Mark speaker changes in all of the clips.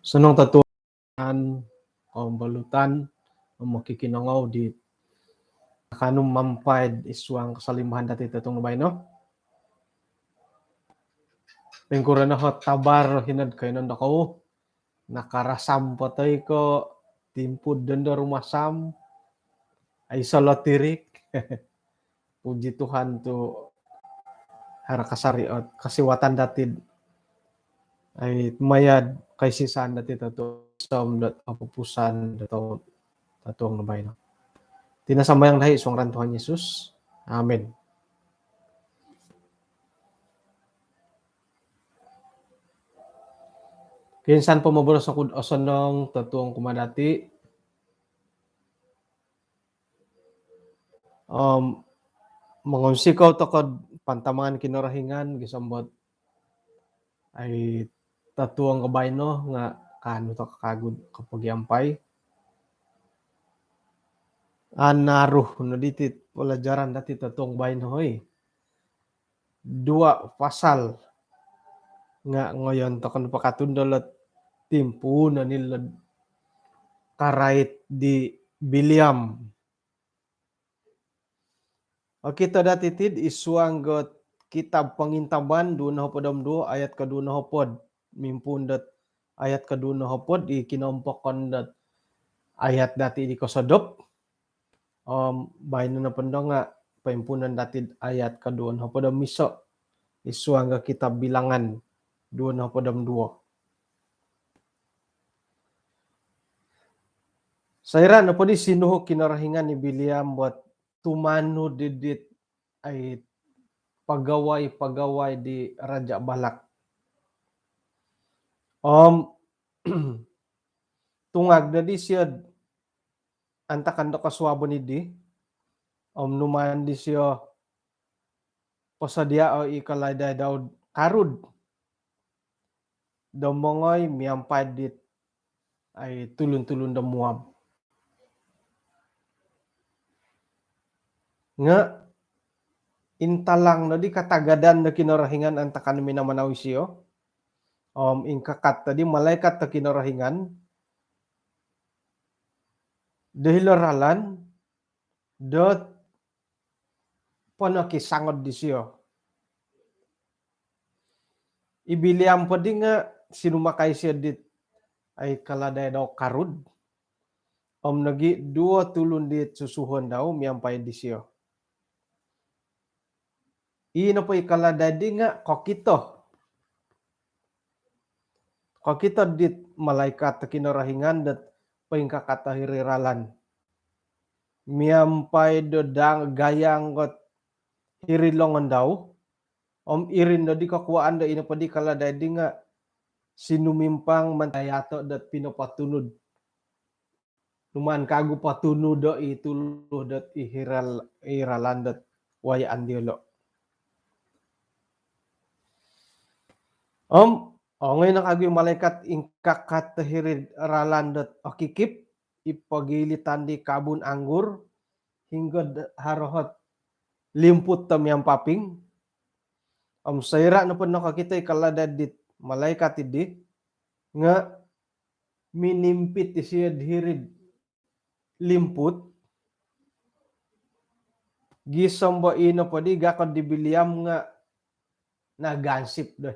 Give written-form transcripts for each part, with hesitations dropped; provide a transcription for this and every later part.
Speaker 1: Sunong tatuan balutan makikinangaw di kanum mampay iswang kasalimahan dati tatong nabay no. Pengkura na hot tabar hinad kayo nanda ko. Nakarasam patay ko timpud danda rumasam ay salatirik. Puji Tuhan to harakasariot kasiwatan datid ay mayad kay sisan dati tato som dat apupusan dato tatong nabay no. Tinasambayang dahi iswang ran Tuhan Yesus. Amen. Kinsan po mabulos ako osonong tatuong kumadati. Mangonsikaw to kod pantamangan kinurahingan gisambot ay tatuong kabayno nga kano to kakagud kapag yampay. Naruh no ditit pelajaran dati tatuong bayno hoy. 2 pasal nga ngayon to kan pakatundolot timpu na nila karait di Biliam. O kita dati tid iswang got kitab pangintaban duna hopodam 2 ayat kaduna hopod mimpundat ayat kaduna hopod ikinompokon dat ayat dati di kosodop. Bayno na pendo nga paimpunan dati ayat kaduna hopodam miso iswang ga kitab bilangan duna hopodam 2. Sayra na po di sinuho kinarahingan ni Biliam buat tumano didit ay pagaway di Raja Balak. Tungag na di siya antakan do kaswabo ni di. Numan di siya pasadia o ikalada daw karud. Domongoy miyampad dit ay tulun-tulun da Moab. Nga intalang na di katagadan na kinarahingan antakan minamanaw siyo. Ingkakat tadi malaikat na kinarahingan. Dahilaralan dot panakisangod di siyo. Ibiliam pa di nga sinumakay siya dit ay kaladay daw karud. Nagi 2 tulun dit susuhon daw miyampay di siyo. Ino po ikaladay di nga kokito. Kokito dit malaikat na kinarahingan dat paingkakatahiriralan. Miyampay do dang gayang got hirilongan daw. Irin do di kakuaan do ino po di kaladay di nga sinumimpang mantayato dat pinopatunod. Numan kagu patunod do ituluh dat ihiralan dat wayaan diolo. Ngayon nakagu yung malaikat ingkakatahirid ralandat akikip ipagilitan di kabun anggur hingga harohot limput tam yang paping. Sayra na po nakakita ikaladad dit malaikat idi nga minimpit siya hirid limput gisombo ino po di gakod di Biliam nga nagansip do.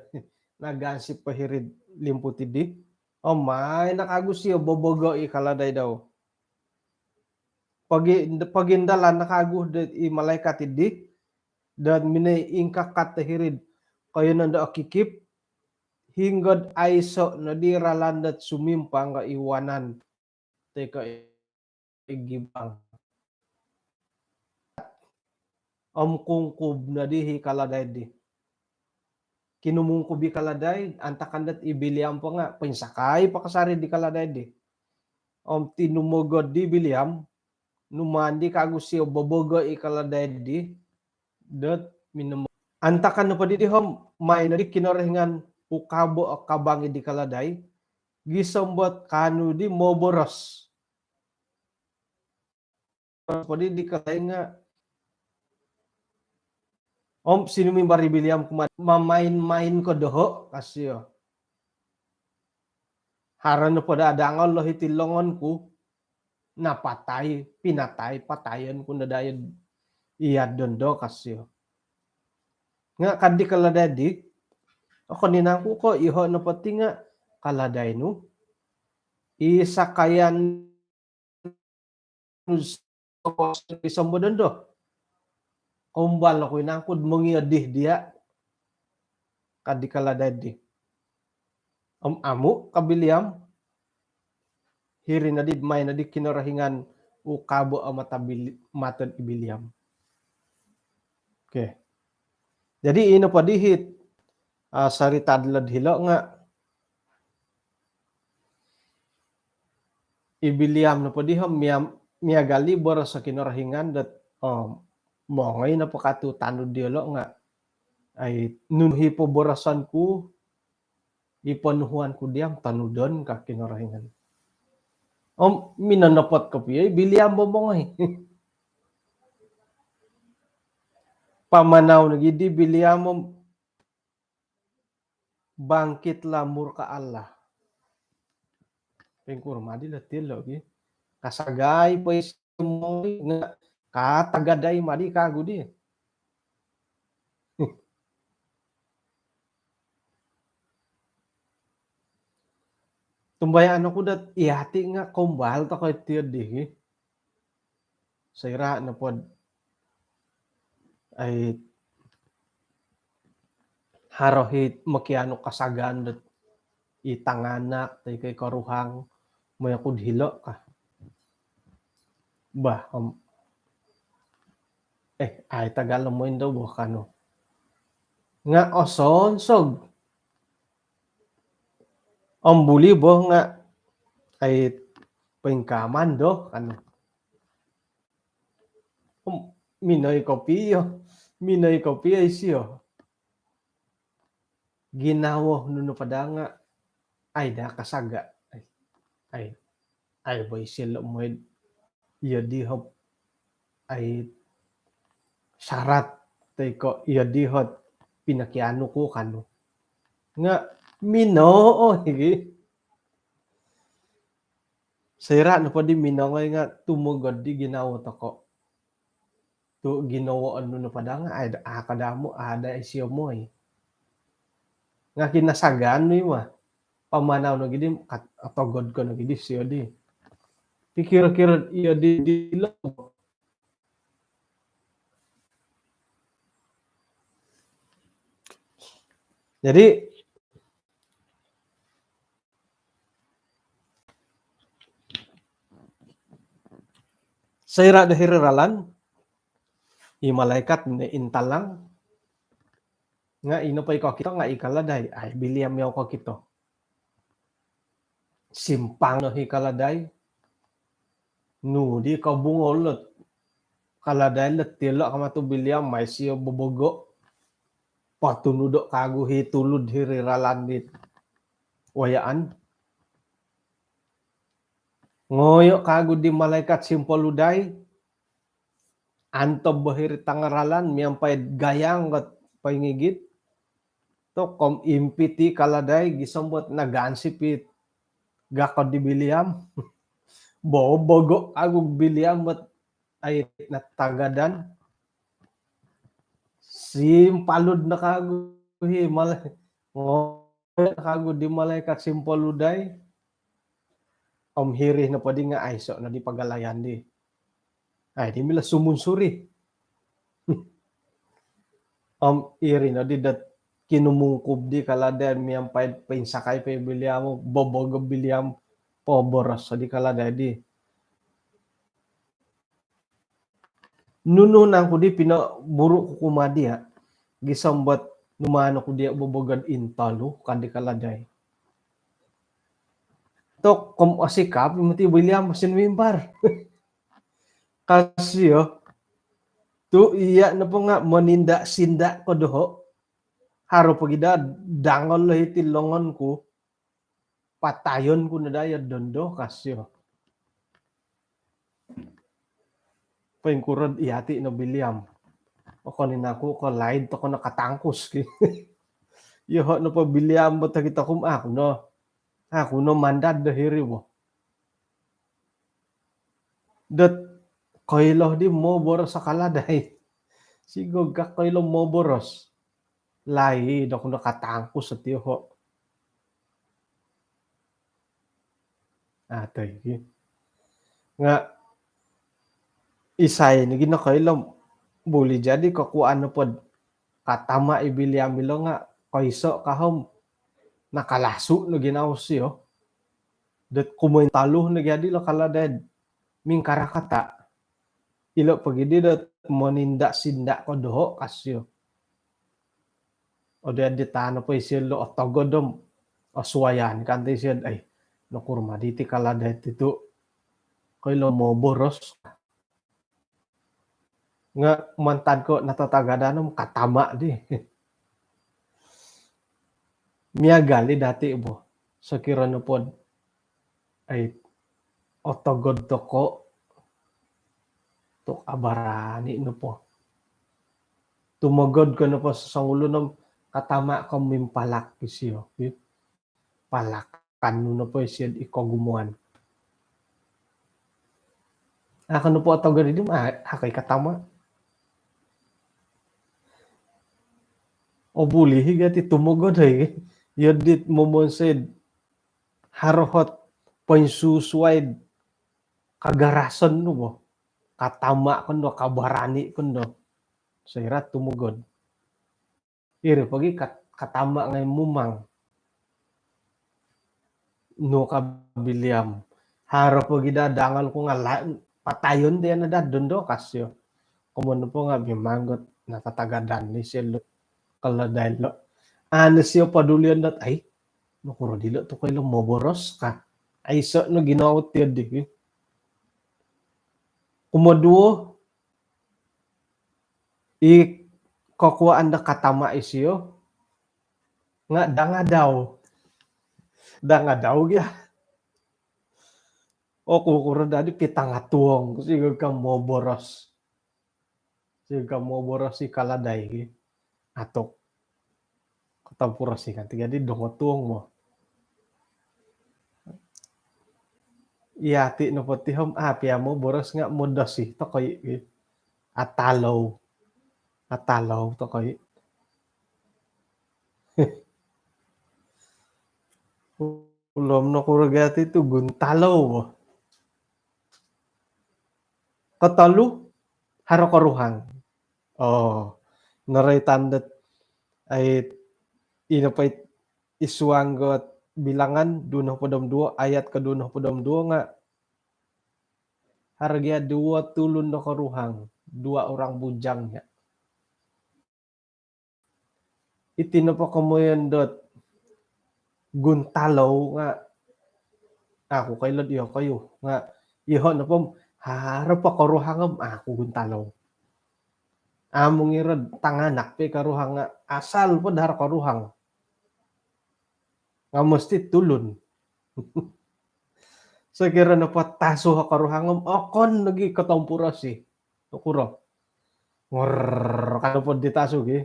Speaker 1: Nagansip pahirid limput idi. May nakagus siya bobogo ikaladay daw. Pagindalan nakagus dit i malaikat idi dan minay ingkak katahirid kayo nanda akikip hinggod aiso na di ralandat sumimpang ka iwanan teka igibang kungkub na dihi kaladay di. Kinumungkubi kaladay, antakandat ibiliam pa nga, pinsakay pa kasari di kaladay di. Tinumugod di biliam, numandi kagu siya bobogo ikaladay di, dat minum. Antakan na pa di hom, may na di kinorehingan ukabo o kabangi di kaladay, gisambot kanu di moboros. Pwede di kaladay nga, sinumi baribiliam mamain-main ko doho kasyo. Haran na pada adangal lo hitilongon ku napatay, pinatay, patayan ko na dayad iyad dondo kasyo. Nga kadi kaladadi, ako ninangku ko iho na pati nga kaladay no. Isakayan isang mo dondo. Kumbal ako inangkud mongiyadih dia kadi kaladadi. Amu kabiliam hiri na di may na di kinorahingan ukabo ang matad ibiliam. Okay. Jadi ino pa dihit sarita adlad hilo nga ibiliam na pa dihom miagali boro sa kinorahingan dat mongay na pa katu tanod dilo nga ay nunhi po borasan ku ipanuhuan ku diam tanudon ka kinorahingan. Minanapot ko piya biliam mo mongay. Pamanaw nagidi biliam mo bangkit lamur ka Allah. Pengkur madi latil lagi. Kasagay po mo nga katagaday madi kagu di. Tumbayan ako dat ihati nga kumbal to kay tiyo di. Sayra na pod ay harohit makiano kasagan dat itanganak tay kay karuhang mayakod hilo ka. Bah ay tagal mo daw bo kano. Nga osonsog. Buli bo nga ay pengkaman do ano. Minoy kopi ay siyo. Ginawo nuno pada nga ay da kasaga ay boy sila mo iya dihop ay syarat tay ko iya dihot pinakiano ko kano nga minoo higi sira no pa di minangay nga tumugod di ginawo to ko to ginawo ano no pada nga ay akadamo ada siyo mo nga kinasagan no ima pamanaw no gidi atogod ko no gidi siyo di pikir-kir iya di lo. Jadi sayra dahiriralan i malaikat ni intalang nga ino pa ikaw kito nga ikaladay ay biliam yaw ko kito simpang no hikaladay no di ka bungolot kaladay letilo ka matu biliam may siyo bobogo patunudo kagu hitulud hiriralan dit wayaan ngoyo kagu di malaikat simpoluday antob bahir tangaralan miampay gayang kat paingigit to kom impiti kaladay gisambot nagansipit gakod di biliam bobogo agug biliam mat ay natagadan simpalud na kagu himal kagu di malaikat simpoluday hirih na pwede nga ay so na di pagalayan di ay di mila sumunsuri iri na di dat kinumungkub di kaladay miyang pinsakay pa biliam bobogo biliam poboros so di kaladay di Nununan ko di pinaburo ko kumadi gisambat numano ko di bubugad intalo kandi kaladay. To kom asikap imati William masin wimbar. Kasi tu iya na po nga maninda-sinda ko doho. Haro pagida dangol lahi tilongon ko. Patayon ko na dayad dondo kasi paingkurad iyati na William. O kanin ako ko laid to ko nakatangkos ki. Yo no pa William bata kita kum ako no. Ako no mandad dahiri mo. Dat koiloh di mo boros sa kaladay. Sigog ka koiloh mo boros. Lahi do ko nakatangkos sa tiyo. Atay nga isay ni ginakailam buli jadi kakuan na pod katama ibiliam milo nga kaiso kahom nakalaso no ginaos siyo dat kumoy taluh na gyadi lo kaladed ming karakata ilo pagidi dat moninda sinda ko doho kasyo o di tano po isilo otogodom oswayan kanti siya ay nakurma diti kaladet itu kailo mo boros nga mantan ko natatagadanom katama di. Miagali dati bo sa kirano pod ay otogod to ko to abarani no po. Tumagod ko na po sa ulo ng katama ko mimpalak isiyo. Palakan no po siya ikogumuan. Ako no po otogod di hakay katama. O buli higati tumugod ay yadit momonsed harohot pansuswaid kagarason no bo katama kundo kabarani kundo sa irat tumugod iri pagi katama ngay mumang no kabiliam haro pagi dadangal ko nga patayon diyan na dondo kasyo kumono po nga bimanggot natatagadan ni silo kaladay lo ano siyo padulian dat ay nakuro dilo to kayo moboros ka ay so no ginawat yun di kumoduo i kokuan da katama isiyo nga danga daw gya o kukuro dadi pitangatuong sigag ka moboros si kaladay atok katampuras si kan tiga di dongotuong mo iyati no potihom apia mo boros nga modosi to koy atalaw to koy ulom no kuragati tu guntalaw mo katalu haro karuhang naray tandat ay inapay iswanggot bilangan duno podom duo ayat ka duno podom duo nga harga dua tulun no karuhang dua orang bujang ya itino pa kamoyan dot guntalaw nga ako kaylod iyo kayo nga iho na pom harap pa karuhangam ako guntalaw among irad tanganak pe karuhang nga asal po dahar karuhang nga musti tulun so kira na pataso ha karuhangam okon nagi katampuras tukuro ngor kano po ditaso gi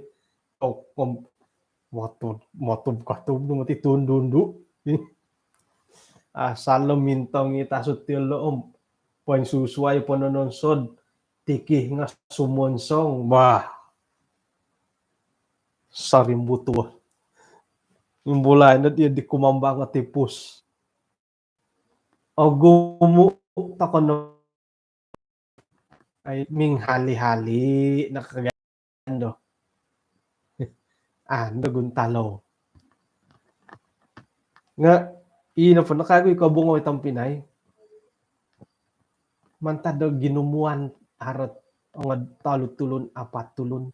Speaker 1: motob katub no mati tundundu asal mintong itasot ti loom poin susway ponononsod tiki nga sumonsong bah sarimbuto imbulay na di kumamba nga tipus o gumu takono ay ming hali-hali nakagando ando guntalaw nga ina po nakagoy kabungoy itang Pinay mantado ginumuan harot nga talutulon, apat tulon.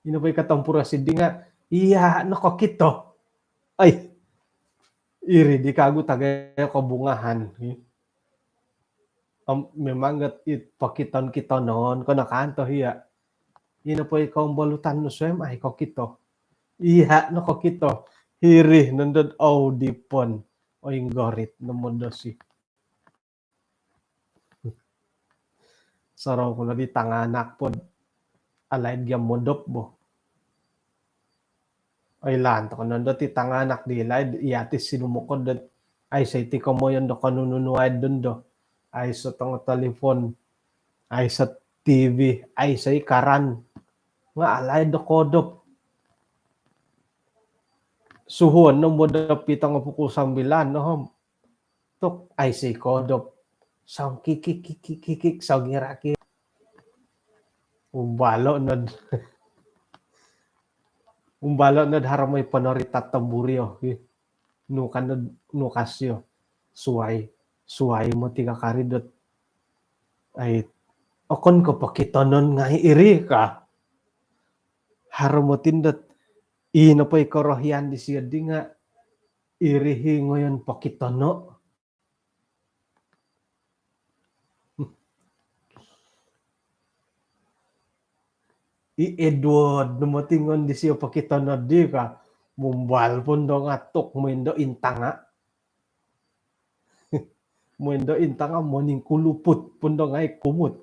Speaker 1: Inapay katampura si di nga, iya, nakakito. Ay, iri, di kago tagay kabungahan. Memang it pakitan kita noon, ko nakanto hiya. Inapay balutan no swem, ay kakito. Iya, nakakito. Hiri, nandun audipon. O yung gorit, namundo si. Saraw ko na di tanganak po. Alaid gyam modop bo. Ay lan to kanon ti tanganak di laid iatis sinumukod dat ay say ti mo yon do kanununuad dun do. Ay sa tong telepon, ay sa TV, ay say karan. Nga alay do kodop. Suhon no modop pitang pukusang bilan no hom. Tok ay say kodop. Sang kikik sa ngiraki. Umbalo na umbalo na haramay panoritat tamburio. No kasyo. Suway mo tiga karidot. Ay okon ko pakitanon nga iri ka. Haramotin dat inapay korohyan di siya di nga irihi ngayon pakitano. Edward numatingon di siya pakitano di ka. Mumbal pun do nga tok muindo intanga. Muindo intanga moning kuluput pun do nga kumut.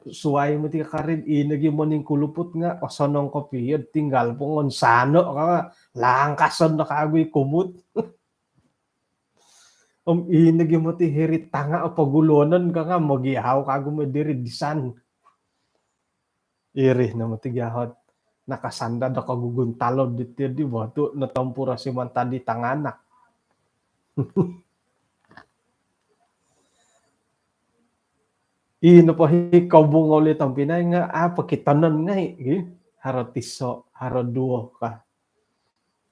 Speaker 1: Suway mo ti karin inagi moning kuluput nga osonong kopiyod tinggal pongon sano ka langkason na kagoy kumut. Inagi mo ti hirit tanga o pagulonan ka nga magihaw kago mo diri disan. Iri na mo ti gahot nakasanda da kaguguntalod dito di ba to natampura si manta di tanganak. Ino pa hikaw bunga ulit ang Pinay nga pakitanan nga haro tiso haro duo ka.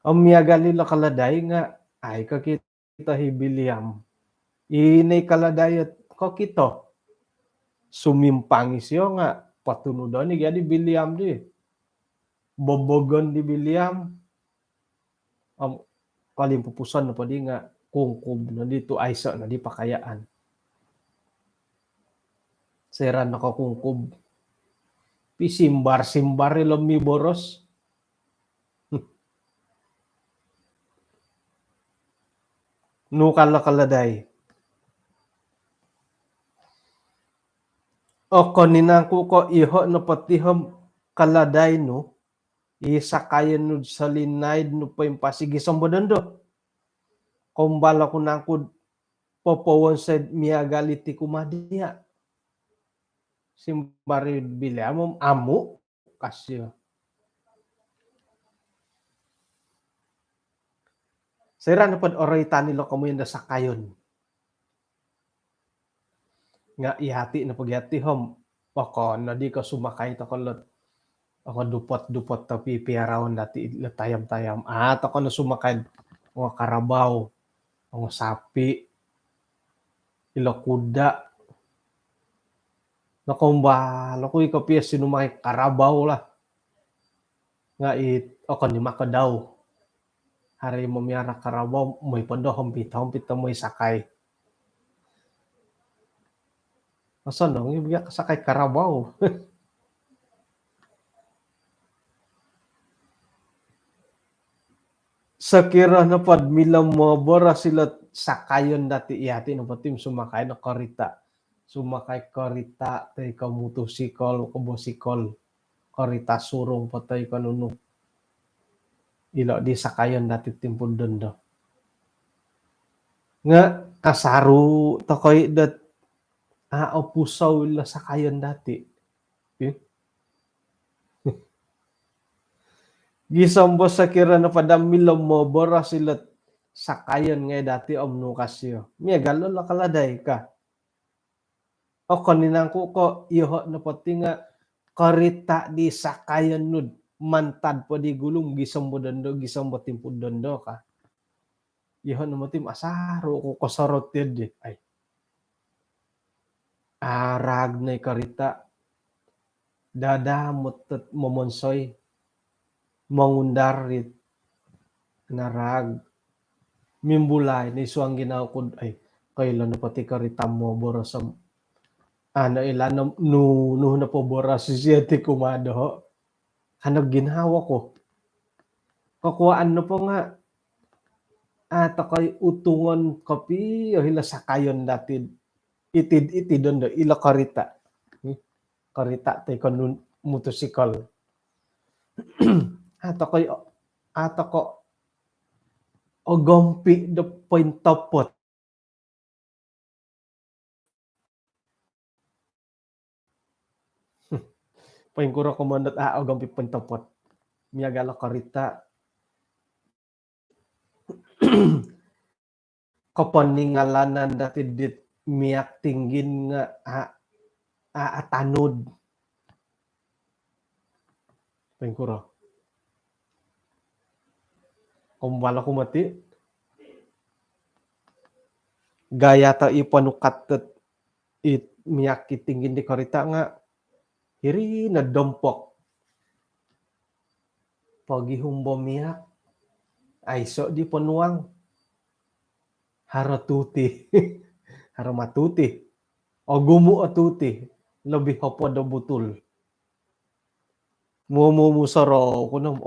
Speaker 1: Ang miyagali la kaladay nga ay kakita hibiliam. Inay kaladayat kakito. Sumimpangis yo nga patunudan ni gadi biliam di. Bobogon di biliam. Kalimpupusan na pa di nga kungkub na dito aysa na di pakayaan. Sera nakakungkub. Pisimbar-simbar ilong mi boros. Nukala-kaladay. O koninangku ko iho no patihom kaladay no. Isakayan no sa linaid no pa yung pasigisang bodando. Kumbala ko nangku popowon sa miyagaliti kumadiya. Simbari bilamom amu kasyo. Sira na pod oray tanilo kamu yung sakayon. Nga ihati na pagyati hom. Ako na di ko sumakay to kolot. Ako dupot-dupot tapi piarawon dati tayam-tayam. At ako na sumakay mga karabaw, mga sapi, ilakuda. Nakumbalo ko ikapiya sinumakay karabaw lah. Nga ako ni makadaw. Hari mo miyara karabaw, may pando humpit na may sakay. Asan dong, yung biyak sakay karabaw. Sakira na pad milam mo bora sila sakayon dati iyati no patim sumakay na korita. Sumakay korita tay ka motosikol, kubosikol. Korita surong patay kanuno. Ilo di sakayon dati timpul dondo. Nga kasaru takoy dat opusaw ila sakayon dati. Gisombo sa kira na padamilom mo bora sila sakayon ngay dati omno kasyo. Miya galo la kaladay ka. O kaninang ko iho na pati nga karita di sakayon nud mantad po di gulong gisombo timpud dondo ka. Iho na mo tim asaro ko kasarot di ay. arag na karita dadamot at momonsoy mangundar rit narag mimbulay ni suang ginawkod ay kailan na pati karita mo borosam ano ilan no na po boras siya ti kumado hanag ginawa ko kakuhaan no po nga ata kay utungon kapi o hila sakayon dati itid do ila karita karita tay kanun motosikal ata ko ogompi do point topot paingkura komandat ogompi point topot miagala karita kapaningalanan dati dit miak tinggin nga atanod paingkura kumbala ko mati gaya ta ipanukat it miak kitinggin di karita nga hiri na dompok pagihumbo miak ay so di panuang haratuti haramatuti o gumu atuti lebih hopo do butul mumusaro kunom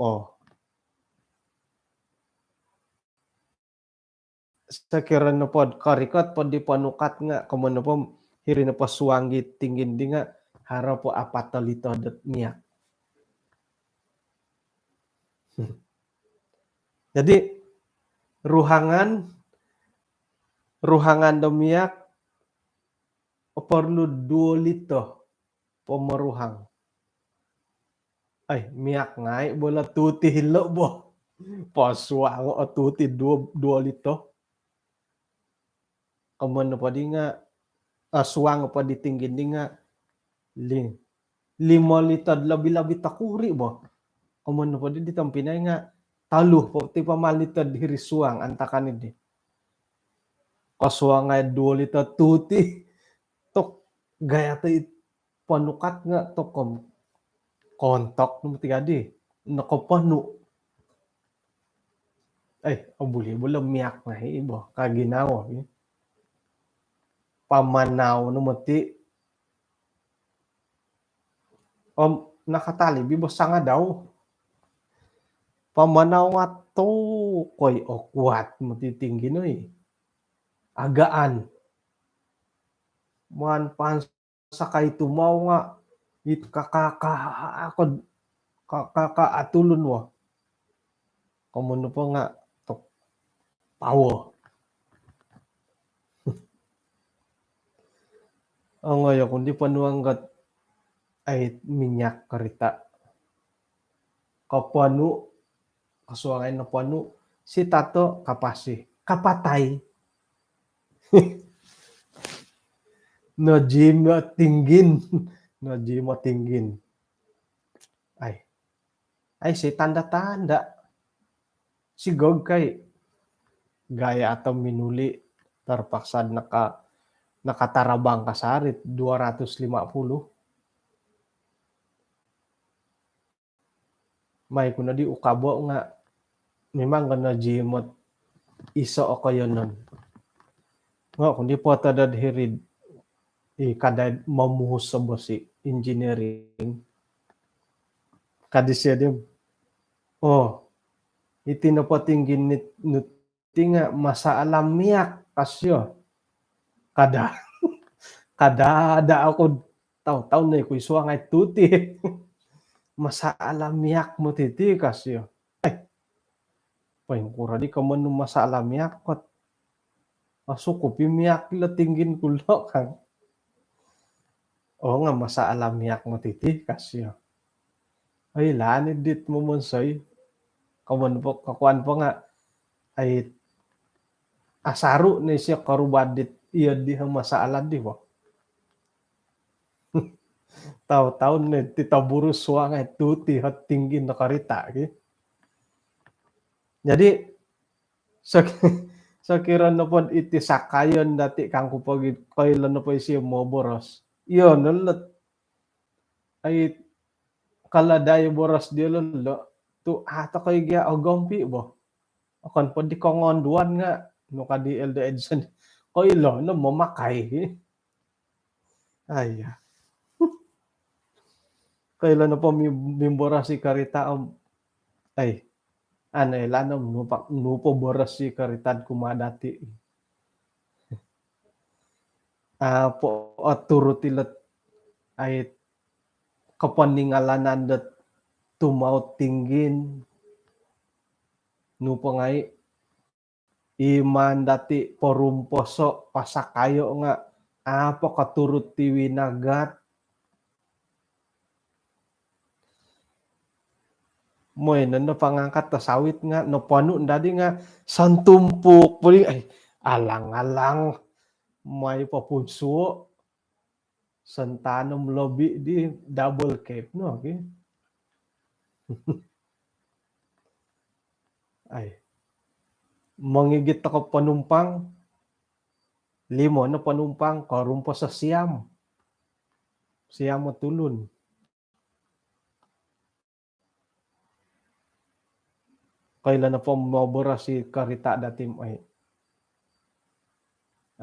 Speaker 1: sekira na pod karikot pod di panukat nga kumano po hiri na pasuanggi tinggin di nga hara po apatalito dat miak jadi ruhangan do miak perlu 2 lito pemeruhang ay miak ngai bola tuti hilo bo pasuang o tuti 2 lito kumano pa di nga suang pa di tinggin di nga 5 lito labi-labi takuri bo kumano pa di tampinay nga taluh po ti pamalitad hiri suang antakan di kasuang nga 2 lito tuti tok gaya ti panukat nga tok kontok no tigadi nakapano ay abuli bola miak na ibo kaginawa pamanaw no mati nakatali bibo sanga daw pamanaw nga to koy okwat matitinggi no agaan man pan sakay tumaw nga it kakaatulon mo kumuno po nga tok pawo ang ngayon kundi panuanggat ay minyak karita kapano kasuangay na pano si tato kapasi kapatay na gym tinggin na gym tinggin ay si tanda-tanda si gog kay gaya atong minuli tarpaksad nakatarabang kasarit 250 may kuna di ukabo nga memang kana gymot iso o kayo nun nga kundi po tadad hirid kada mamuhos sa bosi engineering kadisya dim iti napatinggin nuti nga masaalam miyak kasyo kada ako taw na ko iswa nga tuti masaalam miyak mo titi kasyo ay paingkura di kaman masaalam miyak kot asuko pimiyak la tinggin kulo kang nga masaalam miyak mo titi kasyo ay lanid dit mo monsoy kaman po kakuan po nga ay asaru na siya karubadit iya di masaalan di ba taw na titaburus wa nga tuti hat tinggin na karita jadi sa kira na pod iti sakayon dati kang kupag kailan na po siya moboros Yun nulut ay kaladay boras dia lo tu ata kay gya ogompi bo. Akan po di kongonduan nga no kadi elde edson. Koy lo no mamakay. Ay, kailan na po mimboras si karita ay anay lanam nupo boras si karitad kumadati. Po at turut tilat ay kapaningalanan dat tumaw tinggin nupo ngay iman dati porumposo pasakayo nga apo katurut ti winagat moy no pangangkat ta sawit nga no panu dadi nga santumpuk puli ay alang-alang may papunso santanom lobi di double cape no okay? Ay mangigit ako panumpang limo na panumpang karumpo sa siyam matulon kailan na po mabura si karita datim ay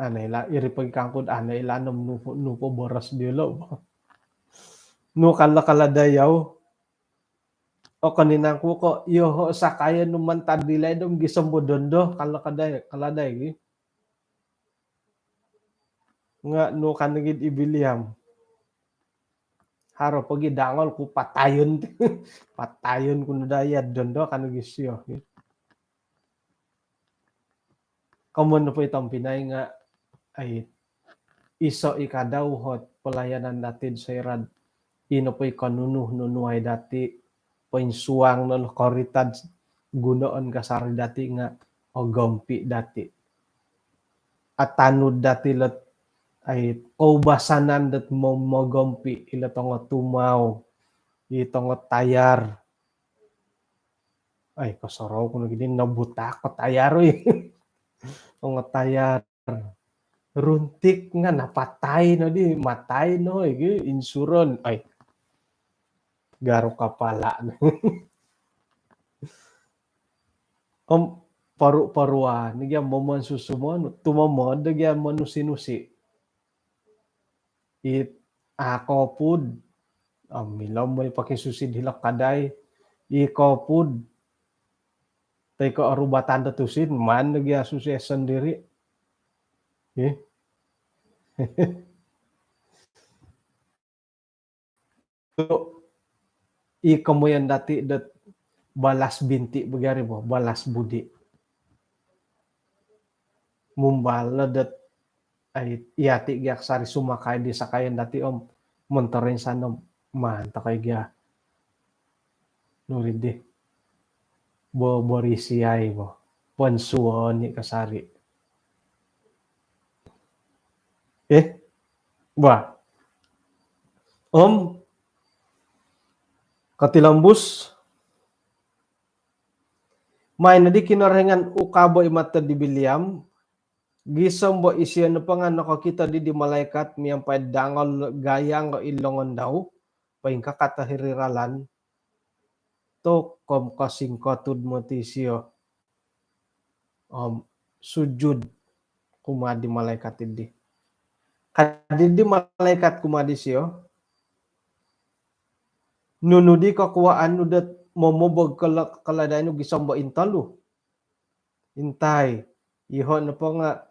Speaker 1: anay la iripag kangkod anay lanom nupo boras dilo no kaladayaw o kaninang ko ko yoho sa kaya numan tadilay dong gisambodondo kaladay nga no kanagid ibiliam haro pagi dangol ku patayon patayon kuno dayad dondo kanagisyo kamon na po itong pinay nga ay iso ikadaw hot pelayanan natin sa irad ino po'y kanunuhay dati painsuang no koritad gunoon kasari dati nga o gompi dati at tanud dati lot ay kaubasanan dat mogompi ila tongo tumaw itongo tayar ay kasaraw ko na gini nabuta ko tayar tongo tayar runtik nga napatay no di matay no insuron ay garo kapala paru-parua nagyan momon susumon tumamod nagyan manusinusi it ako pud milaw mo pakisusid hilak kaday ikaw pud tay ko arubatan tusin man nagya susi sendiri ikaw mo yan dati dat balas binti bagari mo balas budi mumbala dat ay iyati gyak sari sumakay di sakayan dati montorin sanom man takay gya nurid di borisiyay mo ponsuon ni kasari ba katilambus may nadi kinarengan ukabo imata di biliam gisam bo isiyan na pangan nakakita di malaikat miyang paedangol gayang o ilongon daw paing kakatahiriralan to kom kasing katud mo tisyo sujud kumadi malaikat di kadidi malaikat kumadi siyo nunudi kakuaan nudat momobog kaladain no gisam bo intalu intay ihon na po nga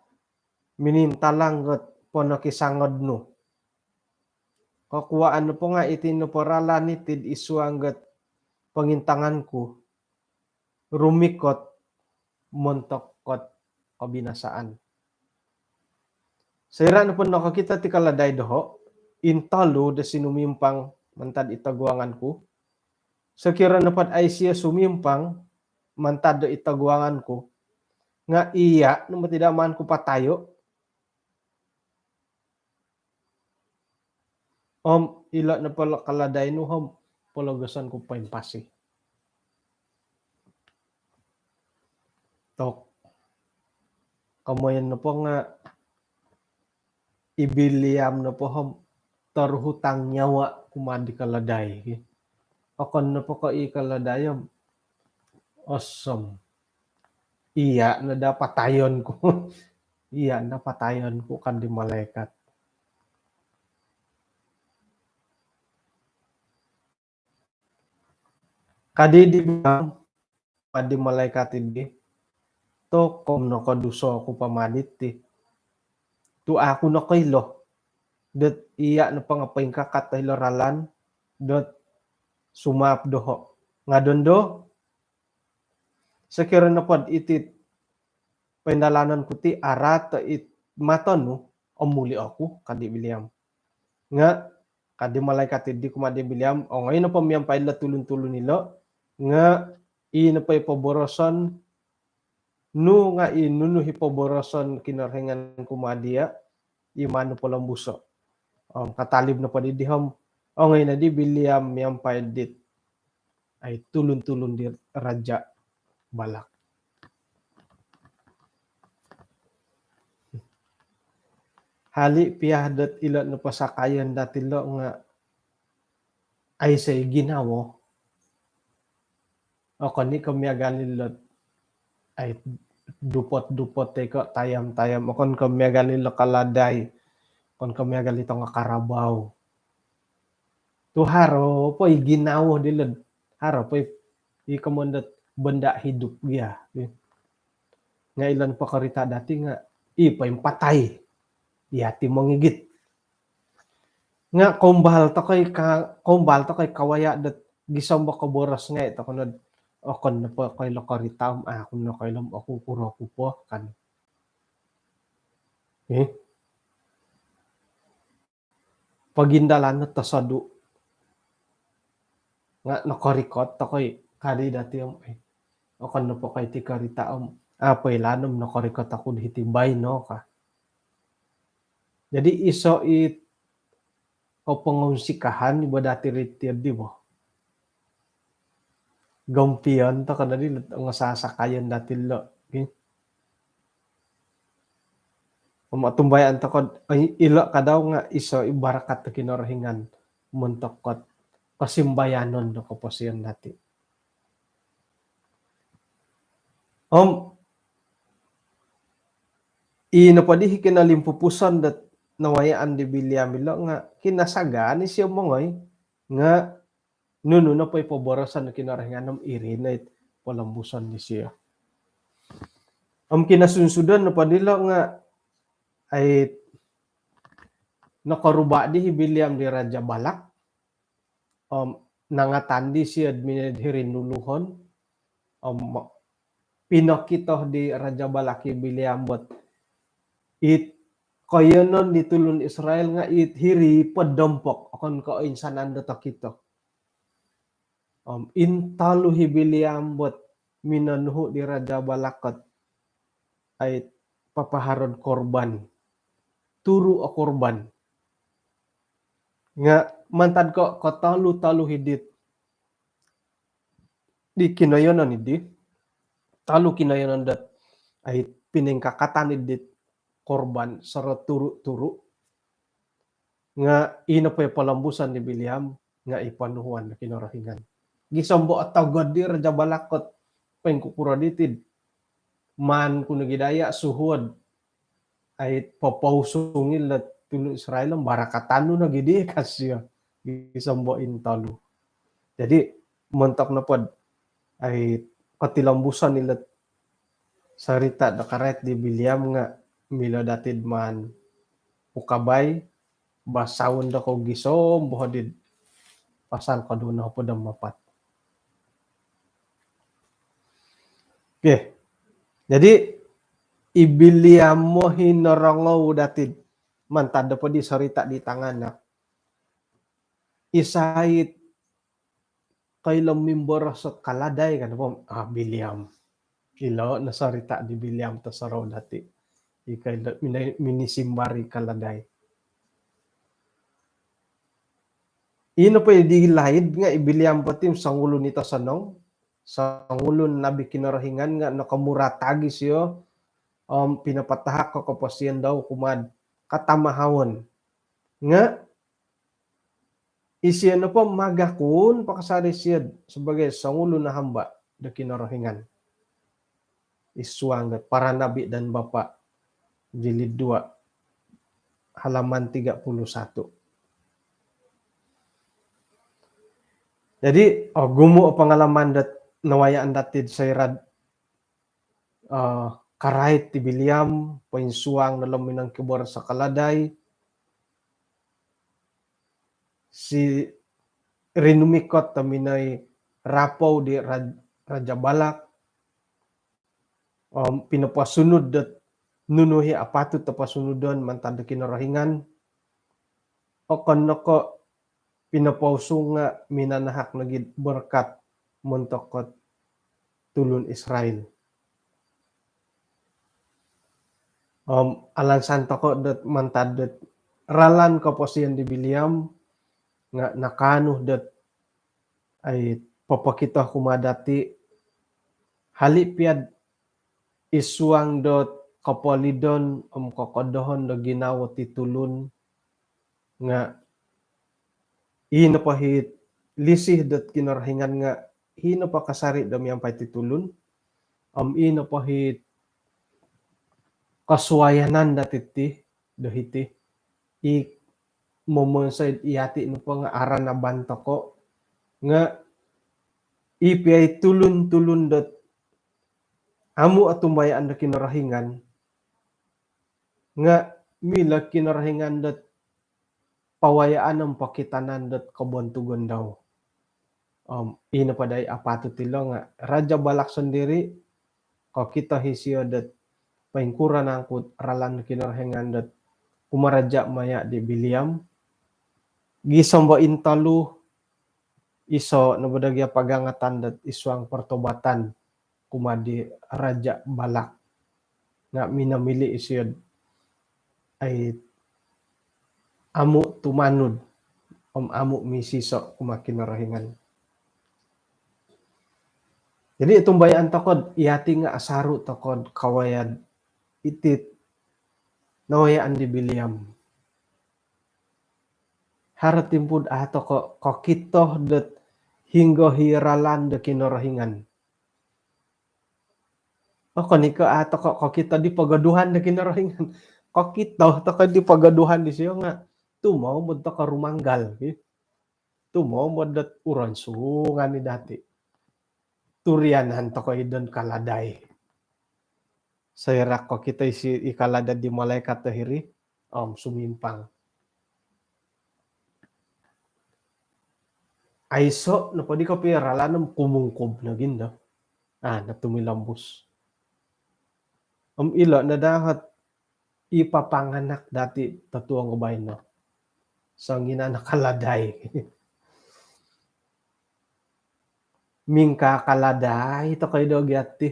Speaker 1: minintalanggot po nakisangod no kakuaan na po nga itinoporalan nitid isuanggat pangintangan ko rumikot montokot kabinasaan sayra na po nakakita ti kaladay doho intalo da sinumimpang mantad itagwangan ko sakira na pat ay siya sumimpang mantad da itagwangan ko nga iya no matidaman ko patayo ila na pala kaladay no palagasan ko pa impasi tok kamoyan na po nga ibiliam na po terhutang nyawa kumadi kaladay. Akan na po ka ikaladayam. Awesome. Iya na patayon ko. Iya na patayon ko kan di malaikat. Kadi di bilang padi malaikat ini to kom no kaduso ako pamadit ti. Tu ako na kaylo. Dat iya na pangapain kakat tayo ralan. Dat sumap doho. Nga dondo, sekira na pod itit pendalanan ko ti arat it maton no, omuli ako kadi William. Nga kadi malaikat di kumadi William, o ngayon na pamiyang paila tulun-tulun nilo, nga ina pa ipaborosan no nga inuno hipaborosan kinarhengan kumadiya, imano palang buso. Katalib na pa di dihom, o ngayon na di William miyang paidit ay tulun-tulun di Raja Balak. Hali piyadat ilo no pasakayan dati lo nga ay say ginawo. O kani kami agalilot ay dupot-dupot ko tayam-tayam. O kon kami agalilo kaladay. Kon kami agalito nga karabaw. Tu haro po ginawo dilod. Haro po ikamundat benda hidup dia. Nga ilan pa karita dati nga ipa yung patay. Iyati mangigit. Nga kumbal to kay kawaya dat gisamba ka boras nga ito kunod okon na po kay lokaritam ako na kay lam ako puro ko po kan. Pagindalan na tasado nga nakarikot to kay kadi dati am okon na po kay ti karitaam apay lanom nakarikot ako hitibay no ka. Jadi iso it o pangungsikahan iba dati retired di ba? Gampian to kada di nga sasakayan dati lo. Okay? Matumbayan to kod ilo kadaw nga iso ibarakat to kinorhingan muntokot pasimbayanon do ko posiyon dati. Ino pa di kinalimpupusan dat nawayaan di Bilyamilo nga kinasagaan siya mongoy nga nuno na po ipaborosan na kinarahingan ng irinay palambusan ni siya. Kinasunsudan na pa nila nga ay nakaruba di Bilyam di Raja Balak. Nangatandi siya minedhirinuluhon. Pinakito di Raja Balak di Bilyam bot kaya nun ditulun Israel nga hiri padampok akon ko insanan do takito. Intalo hibiliam bot minanuho di Raja Balakot ay papaharod korban. Turu o korban. Nga mantad ko talo hidit. Di kinayonan idi. Talo kinayonan dat ay pinengkakatan idit korban sara turu-turu nga ino pa palambusan ni Bilyam nga ipanuhuan na kinarahingan. Gisambo at tawgad di Raja Balakot pengkukura ditid man kuno gidaya suhod ay papausungil at tulo Israel ang barakatano na gidi kasya gisambo intalo. Jadi mentok na pod ay katilambusan nila sarita da karet di Bilyam nga milo datid man ukabay basawon da ko gisom bohdid pasal kaduna po dam mapat. Okay. Jadi ibiliam mo hinarangaw datid mantad po di sarita di tangan na isahit kay lamimbar sa kaladay kan po Bilyam. Ilo na sarita di Bilyam ta saraw dati. Ikay minisimbari kaladay. Ino pa di lahid nga ibiliam patim sangulo nito sanong sangulo nabi kinarahingan nga nakamuratagi siyo pinapatahak ko kapasiyan daw kumad katamahawon nga Isiya na po magakun pakasari siya sebagai sangulo na hamba da kinorohingan. Iswang para nabi dan bapak jilid 2 halaman 31. Jadi gumo pengalaman dat nawayaan datid sayrad karait ti Biliam painsuang na minang kibor sa kaladay si rinumikot taminay rapaw di Raja Balak pinapasunod dat nunuhi apatut tapasunodon mantad kinarahingan o kanoko pinapauso nga minanahak na gid berkat montokot tulon Israel. Alan santo ko dat mantad dat ralan ko po siyan di Biliam nga nakano dat ay papakita kumadati halipiad iswang dot kapalidon kokodohon do ginawa ti tulon nga hino pahit lisih dat kinarahingan nga hino pa kasari dami ang titulon ino pahit kasuwayanan datiti dahiti i momonsay iyati no pa nga aran na banta ko nga ipiay tulon-tulon dat amo at tumbayaan na kinarahingan nga mila kinarahingan dat pawayaan ng pakitanan dat kabontugon daw. Ina paday apato tilo nga Raja Balak sendiri ko kita hisyo dat paingkura nangkut ralan kinarahingan dat umaraja maya di Biliam gisamba intalu iso nabadagya pagangatan dat iswang pertobatan kumadi Raja Balak nga minamili isyod ay amo tumanod amo misiso kumakinarahingan. Jadi itong bayaan takod iyati nga asaru takod kawayad itit nawayaan di Biliam. Haratimpud ato ko kitoh dat hinggo hiralan da kinarahingan. O kaniko ato ko kita di pagaduhan da kinarahingan. Ko kito to di pagaduhan di siyo nga tumaw mo to karumanggal. Tumaw mo dat uransungan ni dati. Turianan to ko idon kaladay. Sayrak ko kita isi ikalada di malaikat tahiri sumimpang. Aiso na pwede ko piralan kumungkob na ginda. Natumilambos. Ilo na dahat ipapanganak dati tatuang ubay no. So ngina nakaladay. Mingka kaladay to kay dogyati.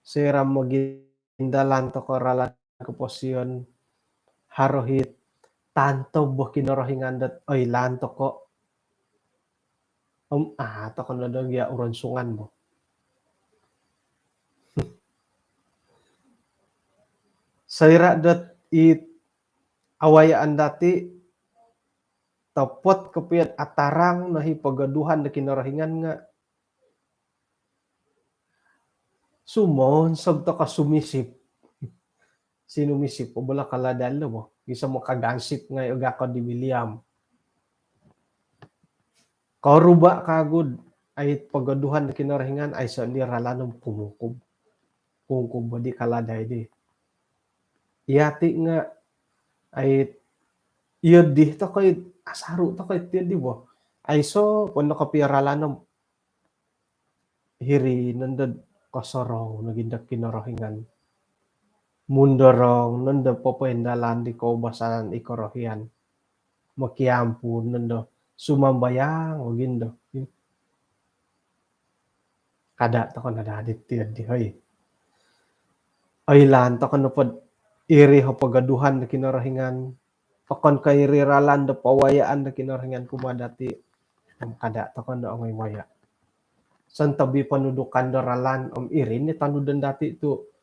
Speaker 1: Sira magindalan to koralan ko posyon harohit tanto bo kinarahingan dat oy lanto ko. To ko na dogya uransungan mo. Sayra dat awayaan dati tapot kapiat atarang nahi pagaduhan na kinarahingan nga sumon sabta ka sumisip. Sinumisip o bala kaladan mo. Isa mo kagansip nga uga ko di Biliam. Karuba kagud ay pagaduhan na kinarahingan ay sa niralanong pumukob. Pumukob ba di kaladay di. Iyati nga ay iyod di to kay asaru to kay di bo. Ay so kuno kapiralan hiri nandad kasarong nagindak kinarahingan. Mundorong nanda papendalan di kaubasan ikorohian. Makiampu nanda sumambayang o gindo. Kada to ko nadadit tiyad di hoy. Ay lan to ko napod iri ho pagaduhan na kinarahingan. Pakon kay riralan da pawayaan na kinarahingan kumadati. Kada to ko na angay waya. San tabi panudukan da ralan irin ni tanudan dati ito.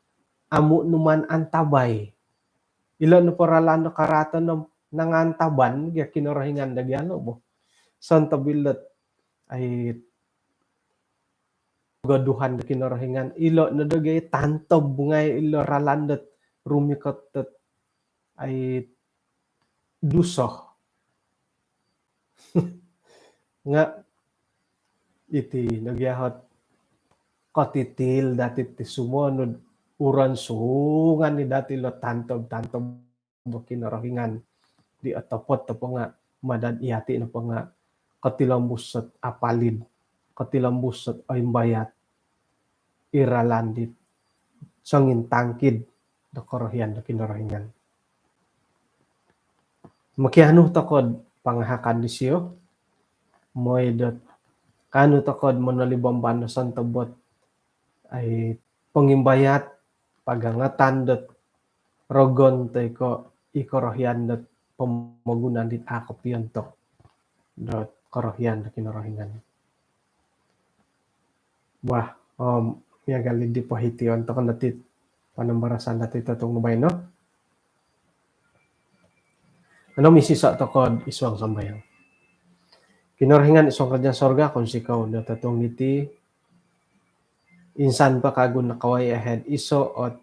Speaker 1: Amo numan antabay. Ilan no paralan no karatan no nangantaban ya kinarahingan da gyano mo. Santa Bilot ay gaduhan da kinarahingan ilo na dagay tantob ngay ilo ralandet rumikotet ay duso nga iti nagyahot katitil dati ti sumonod uran sungan ni dati lo tantob kinarahingan di atapot tapo nga madan iyati na pa nga katilambusat apalid katilambusat ay bayat iralandit sangin tangkid da korohyan da kinarahingan. Makiano takod panghakan ni siyo moy dot kano takod manalibamban na santabot ay pangimbayat pagangatan dot rogon tay ko ikorohyan dot pamagunan dit akop yontok dot korohyan da kinarahingan. Wah, miagalid di pahiti ontok natit panambarasan natit tatong nubay no? Ano misisa takod iswang sambayang. Kinarahingan iswang kadyang sorga kung sikaw na tatong niti insan pa kagun nakaway ahead iso at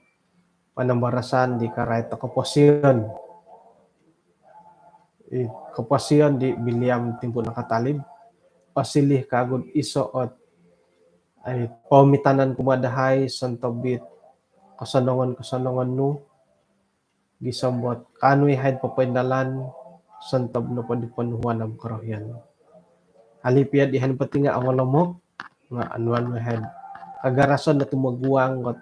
Speaker 1: panambarasan di karay takapasyon. Kapasyon di biliam timpo nakatalib pasilih kagun iso at ay pamitanan kumadahay santabit kasanongan no gisambot kanoy head papendalan santab no padipanuhan ng karohyan. Halipiad ihan pati nga awalamok nga anuan head kagarason na tumaguang at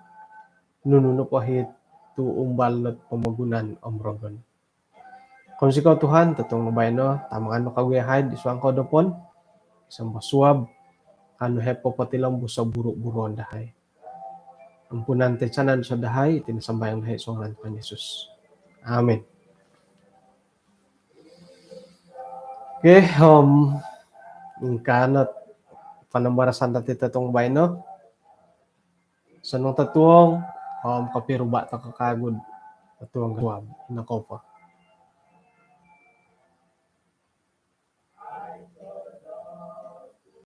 Speaker 1: nununo pahit tu umbal at pamagunan omrogon. Kung sikaw Tuhan tatong nabay no tamang ano kawiyahay iswang ko dopon isang basuab ano hepo patilang busa buru-buru ang dahay. Ampunan te sanan sa dahay tinasambayang dahay sa ngalan ni Jesus. Amen. Okay, ingkanat panambarasan dati tatong bay no. Sanong tatuong kapiruba ta kakagod tatuong gawab nako pa.